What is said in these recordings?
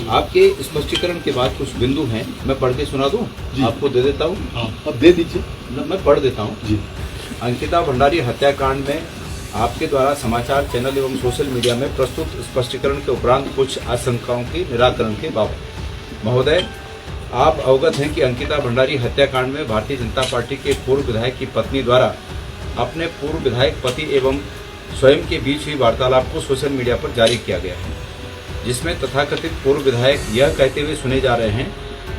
आपके स्पष्टीकरण के बाद कुछ बिंदु हैं, मैं पढ़ के सुना दूं? आपको दे देता हूं। हाँ, अब दे दीजिए। मैं पढ़ देता हूं जी। अंकिता भंडारी हत्याकांड में आपके द्वारा समाचार चैनल एवं सोशल मीडिया में प्रस्तुत स्पष्टीकरण के उपरांत कुछ आशंकाओं के निराकरण के बाबत महोदय, आप अवगत हैं कि अंकिता भंडारी हत्याकांड में भारतीय जनता पार्टी के पूर्व विधायक की पत्नी द्वारा अपने पूर्व विधायक पति एवं स्वयं के बीच हुई वार्तालाप को सोशल मीडिया पर जारी किया गया है, जिसमें तथाकथित पूर्व विधायक यह कहते हुए सुने जा रहे हैं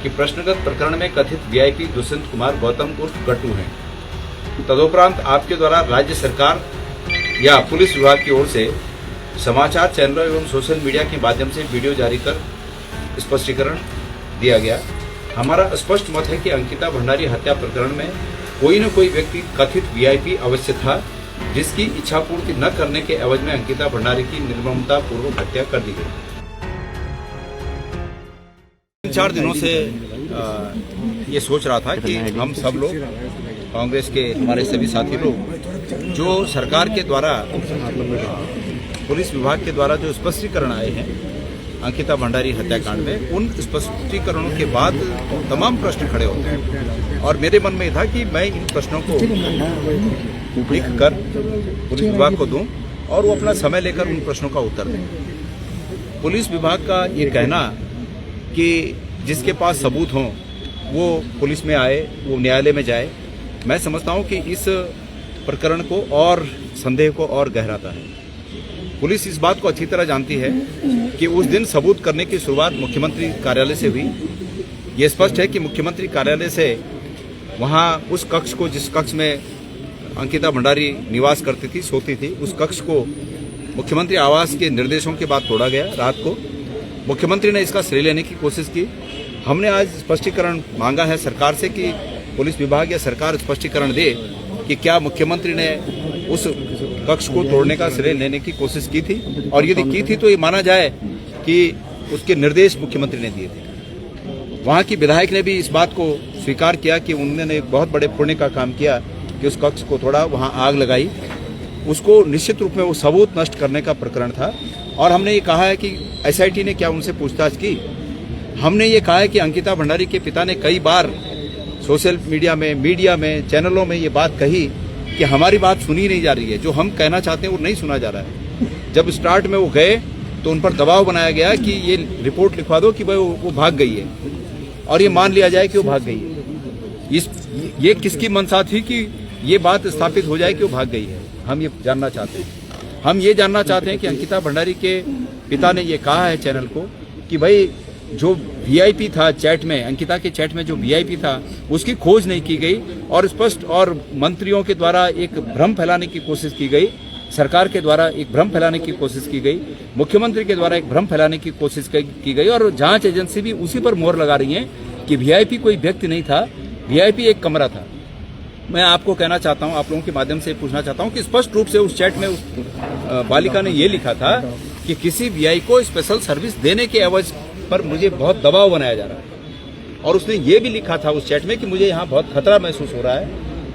कि प्रश्नगत प्रकरण में कथित वीआईपी दुष्यंत कुमार गौतम उर्फ गट्टू हैं। तदुपरांत आपके द्वारा राज्य सरकार या पुलिस विभाग की ओर से समाचार चैनलों एवं सोशल मीडिया के माध्यम से वीडियो जारी कर स्पष्टीकरण दिया गया। हमारा स्पष्ट मत है कि अंकिता भंडारी हत्या प्रकरण में कोई न कोई व्यक्ति कथित वीआईपी अवश्य था, जिसकी इच्छा पूर्ति न करने के एवज में अंकिता भंडारी की निर्ममता पूर्वक हत्या कर दी गई। 4 दिनों से ये सोच रहा था कि हम सब लोग कांग्रेस के हमारे सभी साथी लोग जो सरकार के द्वारा पुलिस विभाग के द्वारा जो स्पष्टीकरण आए हैं अंकिता भंडारी हत्याकांड में, उन स्पष्टीकरणों के बाद तमाम प्रश्न खड़े होते हैं और मेरे मन में था कि मैं इन प्रश्नों को लिख कर पुलिस विभाग को दूं और वो अपना समय लेकर उन प्रश्नों का उत्तर दें। पुलिस विभाग का ये कहना कि जिसके पास सबूत हों वो पुलिस में आए, वो न्यायालय में जाए, मैं समझता हूं कि इस प्रकरण को और संदेह को और गहराता है। पुलिस इस बात को अच्छी तरह जानती है कि उस दिन सबूत करने की शुरुआत मुख्यमंत्री कार्यालय से हुई। ये स्पष्ट है कि मुख्यमंत्री कार्यालय से वहां उस कक्ष को, जिस कक्ष में अंकिता भंडारी निवास करती थी, सोती थी, उस कक्ष को मुख्यमंत्री आवास के निर्देशों के बाद तोड़ा गया। रात को मुख्यमंत्री ने इसका श्रेय लेने की कोशिश की। हमने आज स्पष्टीकरण मांगा है सरकार से कि पुलिस विभाग या सरकार स्पष्टीकरण दे कि क्या मुख्यमंत्री ने उस कक्ष को तोड़ने का श्रेय लेने की कोशिश की थी, और यदि की थी तो ये माना जाए कि उसके निर्देश मुख्यमंत्री ने दिए थे। वहां की विधायक ने भी इस बात को स्वीकार किया कि उन्होंने एक बहुत बड़े पुण्य का काम किया कि उस कक्ष को तोड़ा, वहां आग लगाई। उसको निश्चित रूप में वो सबूत नष्ट करने का प्रकरण था और हमने ये कहा है कि एसआईटी ने क्या उनसे पूछताछ की। हमने ये कहा है कि अंकिता भंडारी के पिता ने कई बार सोशल मीडिया में चैनलों में ये बात कही कि हमारी बात सुनी नहीं जा रही है, जो हम कहना चाहते हैं वो नहीं सुना जा रहा है। जब स्टार्ट में वो गए तो उन पर दबाव बनाया गया कि ये रिपोर्ट लिखवा दो कि भाई वो भाग गई है और ये मान लिया जाए कि वो भाग गई है। ये किसकी मंशा थी कि ये बात स्थापित हो जाए कि वो भाग गई है? हम ये जानना चाहते हैं। हम ये जानना चाहते हैं कि अंकिता भंडारी के पिता ने ये कहा है चैनल को कि भाई जो वीआईपी था चैट में, अंकिता के चैट में जो वीआईपी था उसकी खोज नहीं की गई और स्पष्ट और मंत्रियों के द्वारा एक भ्रम फैलाने की कोशिश की गई, सरकार के द्वारा एक भ्रम फैलाने की कोशिश की गई, मुख्यमंत्री के द्वारा एक भ्रम फैलाने की कोशिश की गई और जांच एजेंसी भी उसी पर मोहर लगा रही है कि वीआईपी कोई व्यक्ति नहीं था, वीआईपी एक कमरा था। मैं आपको कहना चाहता हूं, आप लोगों के माध्यम से पूछना चाहता हूं कि स्पष्ट रूप से उस चैट में उस बालिका ने ये लिखा था कि किसी वीआई को स्पेशल सर्विस देने के एवज पर मुझे बहुत दबाव बनाया जा रहा है और उसने ये भी लिखा था उस चैट में कि मुझे यहाँ बहुत खतरा महसूस हो रहा है,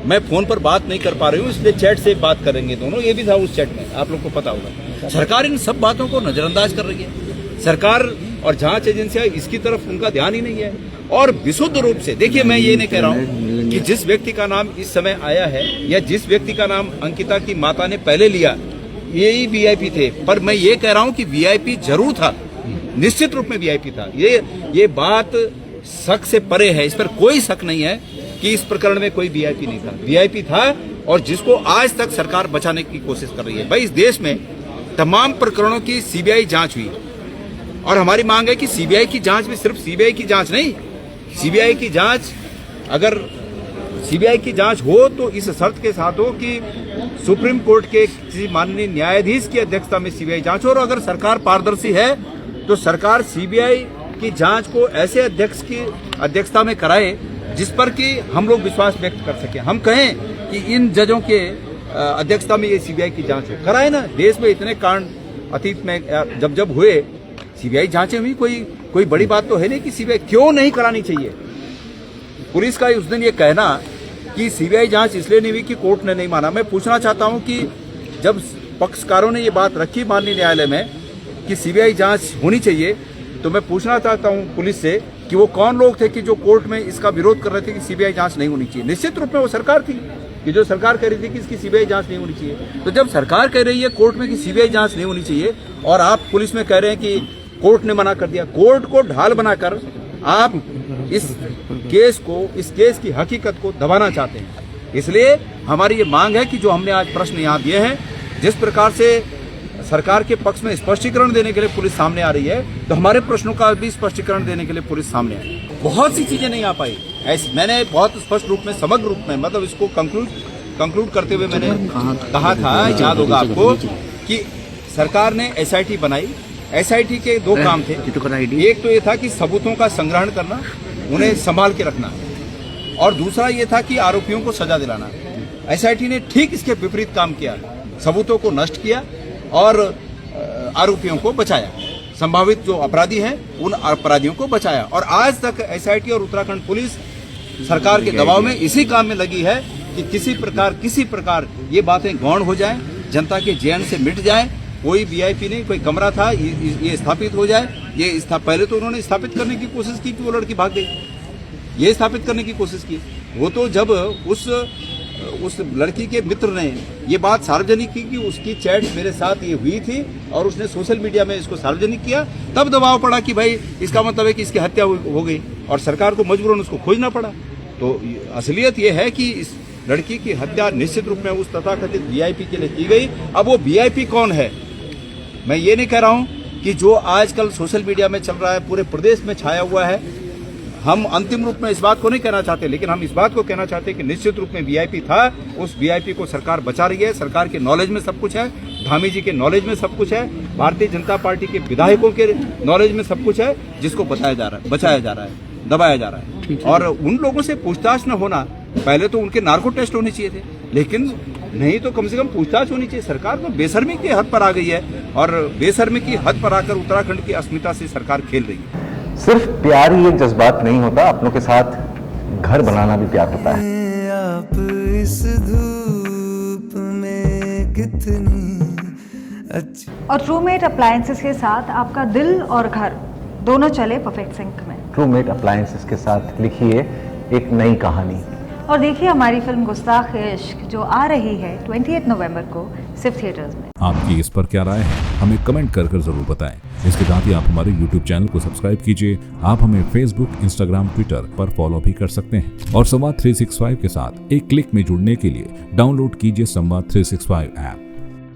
मैं फोन पर बात नहीं कर पा रही हूँ, इसलिए चैट से बात करेंगे दोनों। ये भी था उस चैट में, आप लोग को पता होगा। सरकार इन सब बातों को नजरअंदाज कर रही है। सरकार और जांच एजेंसियां इसकी तरफ उनका ध्यान ही नहीं है और विशुद्ध रूप से देखिए, मैं ये नहीं कह रहा हूँ कि जिस व्यक्ति का नाम इस समय आया है या जिस व्यक्ति का नाम अंकिता की माता ने पहले लिया यही वीआईपी थे, पर मैं ये कह रहा हूँ कि वीआईपी जरूर था, निश्चित रूप में वीआईपी था। ये बात शक से परे है, इस पर कोई शक नहीं है कि इस प्रकरण में कोई वीआईपी नहीं था, वीआईपी था और जिसको आज तक सरकार बचाने की कोशिश कर रही है। भाई इस देश में तमाम प्रकरणों की सीबीआई जांच हुई और हमारी मांग है कि सीबीआई की जांच भी सिर्फ सीबीआई की जांच नहीं, सीबीआई की जांच अगर सीबीआई की जांच हो तो इस शर्त के साथ हो कि सुप्रीम कोर्ट के किसी माननीय न्यायाधीश की अध्यक्षता में सीबीआई जांच हो और अगर सरकार पारदर्शी है तो सरकार सीबीआई की जांच को ऐसे अध्यक्ष की अध्यक्षता में कराए जिस पर कि हम लोग विश्वास व्यक्त कर सकें। हम कहें कि इन जजों के अध्यक्षता में ये सीबीआई की जांच हो, कराए ना। देश में इतने कांड अतीत में जब हुए सीबीआई जांचें हुई, कोई बड़ी बात तो है नहीं कि सीबीआई क्यों नहीं करानी चाहिए। पुलिस का उस दिन ये कहना कि सीबीआई जांच इसलिए नहीं हुई कि कोर्ट ने नहीं माना। मैं पूछना चाहता हूं कि जब पक्षकारों ने ये बात रखी माननीय न्यायालय में कि सीबीआई जांच होनी चाहिए, तो मैं पूछना चाहता हूं पुलिस से कि वो कौन लोग थे कि जो कोर्ट में इसका विरोध कर रहे थे कि सीबीआई जांच नहीं होनी चाहिए। निश्चित रूप में वो सरकार थी कि जो सरकार कह रही थी कि इसकी सीबीआई जांच नहीं होनी चाहिए। तो जब सरकार कह रही है कोर्ट में कि सीबीआई जांच नहीं होनी चाहिए और आप पुलिस में कह रहे हैं कि कोर्ट ने मना कर दिया, कोर्ट को ढाल बनाकर आप इस केस की हकीकत को दबाना चाहते हैं। इसलिए हमारी ये मांग है कि जो हमने आज प्रश्न यहाँ दिए हैं, जिस प्रकार से सरकार के पक्ष में स्पष्टीकरण देने के लिए पुलिस सामने आ रही है, तो हमारे प्रश्नों का भी स्पष्टीकरण देने के लिए पुलिस सामने आई। बहुत सी चीजें नहीं आ पाई, ऐसे मैंने बहुत स्पष्ट रूप में, समग्र रूप में, मतलब इसको कंक्लूड करते हुए मैंने कहा था, याद होगा आपको, कि सरकार ने एसआईटी बनाई। एसआईटी के दो काम थे। एक तो ये था कि सबूतों का संग्रहण करना, उन्हें संभाल के रखना, और दूसरा ये था कि आरोपियों को सजा दिलाना। एसआईटी ने ठीक इसके विपरीत काम किया, सबूतों को नष्ट किया और आरोपियों को बचाया, संभावित जो अपराधी हैं उन अपराधियों को बचाया। और आज तक एसआईटी और उत्तराखंड पुलिस सरकार के दबाव में इसी काम में लगी है कि किसी प्रकार ये बातें गौण हो जाएं, जनता के जेहन से मिट जाएं। कोई वीआईपी नहीं, कोई कमरा था, ये स्थापित हो जाए। पहले तो उन्होंने स्थापित करने की कोशिश की कि वो लड़की भाग गई, ये स्थापित करने की कोशिश की। वो तो जब उस लड़की के मित्र ने ये बात सार्वजनिक की कि उसकी चैट मेरे साथ ये हुई थी और उसने सोशल मीडिया में इसको सार्वजनिक किया, तब दबाव पड़ा कि भाई इसका मतलब है कि इसकी हत्या हो गई और सरकार को मजबूरन उसको खोजना पड़ा। तो असलियत ये है कि इस लड़की की हत्या निश्चित रूप में उस तथाकथित वीआईपी के लिए की गई। अब वो वीआईपी कौन है, मैं ये नहीं कह रहा हूं कि जो आजकल सोशल मीडिया में चल रहा है, पूरे प्रदेश में छाया हुआ है। हम अंतिम रूप में इस बात को नहीं कहना चाहते, लेकिन हम इस बात को कहना चाहते हैं कि निश्चित रूप में वीआईपी था, उस वीआईपी को सरकार बचा रही है। सरकार के नॉलेज में सब कुछ है, धामी जी के नॉलेज में सब कुछ है, भारतीय जनता पार्टी के विधायकों के नॉलेज में सब कुछ है, जिसको बचाया जा रहा है, दबाया जा रहा है। और उन लोगों से पूछताछ न होना, पहले तो उनके नार्को टेस्ट होने चाहिए थे, लेकिन नहीं तो कम से कम पूछताछ होनी चाहिए। सरकार तो बेशर्मी की हद पर आ गई है और बेशर्मी की हद पर आकर उत्तराखंड की अस्मिता से सरकार खेल रही है। सिर्फ प्यार ही एक जज्बात नहीं होता, अपनों के साथ घर बनाना भी प्यार होता है। आप इस धूप में कितनी अच्छी। और ट्रूमेट अप्लायंसेस के साथ आपका दिल और घर दोनों चले परफेक्ट सिंक में। ट्रूमेट अप्लायंसेस के साथ लिखिए एक नई कहानी और देखिए हमारी फिल्म गुस्ताख इश्क, जो आ रही है 28 नवंबर को सिर्फ थिएटर्स में। आपकी इस पर क्या राय है, हमें कमेंट कर जरूर बताएं। इसके साथ ही आप हमारे YouTube चैनल को सब्सक्राइब कीजिए। आप हमें Facebook, Instagram, Twitter पर फॉलो भी कर सकते हैं और संवाद 365 के साथ एक क्लिक में जुड़ने के लिए डाउनलोड कीजिए संवाद 365 ऐप।